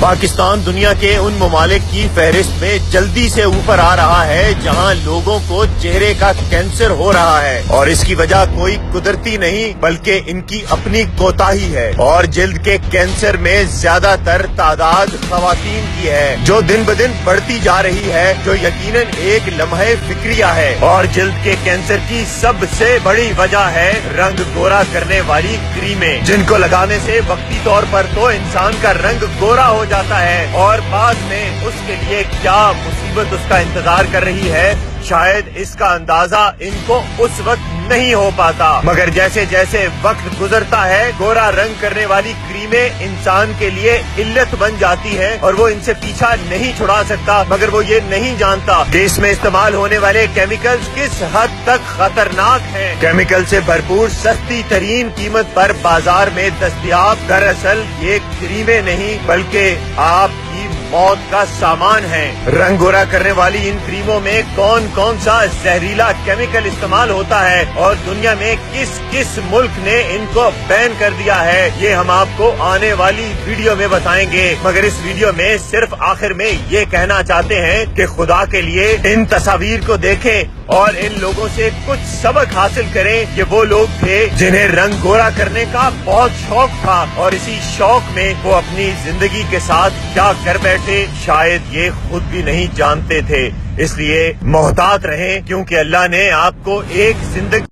پاکستان دنیا کے ان ممالک کی فہرست میں جلدی سے اوپر آ رہا ہے جہاں لوگوں کو چہرے کا کینسر ہو رہا ہے، اور اس کی وجہ کوئی قدرتی نہیں بلکہ ان کی اپنی کوتاہی ہے۔ اور جلد کے کینسر میں زیادہ تر تعداد خواتین کی ہے، جو دن بدن بڑھتی جا رہی ہے، جو یقیناً ایک لمحہ فکریہ ہے۔ اور جلد کے کینسر کی سب سے بڑی وجہ ہے رنگ گورا کرنے والی کریمیں، جن کو لگانے سے وقتی طور پر تو انسان کا رنگ گورا ہو جاتا ہے، اور بعد میں اس کے لیے کیا مصیبت اس کا انتظار کر رہی ہے، شاید اس کا اندازہ ان کو اس وقت نہیں ہو پاتا۔ مگر جیسے جیسے وقت گزرتا ہے، گورا رنگ کرنے والی کریمیں انسان کے لیے علت بن جاتی ہیں، اور وہ ان سے پیچھا نہیں چھڑا سکتا، مگر وہ یہ نہیں جانتا کہ اس میں استعمال ہونے والے کیمیکلز کس حد تک خطرناک ہیں۔ کیمیکل سے بھرپور سستی ترین قیمت پر بازار میں دستیاب دراصل یہ کریمیں نہیں بلکہ آپ کی موت کا سامان ہے۔ رنگ گورا کرنے والی ان کریموں میں کون کون سا زہریلا کیمیکل استعمال ہوتا ہے اور دنیا میں کس کس ملک نے ان کو بین کر دیا ہے، یہ ہم آپ کو آنے والی ویڈیو میں بتائیں گے۔ مگر اس ویڈیو میں صرف آخر میں یہ کہنا چاہتے ہیں کہ خدا کے لیے ان تصاویر کو دیکھیں اور ان لوگوں سے کچھ سبق حاصل کریں۔ یہ وہ لوگ تھے جنہیں رنگ گورا کرنے کا بہت شوق تھا، اور اسی شوق میں وہ اپنی زندگی کے ساتھ کیا کر بیٹھے شاید یہ خود بھی نہیں جانتے تھے۔ اس لیے محتاط رہیں، کیونکہ اللہ نے آپ کو ایک زندگی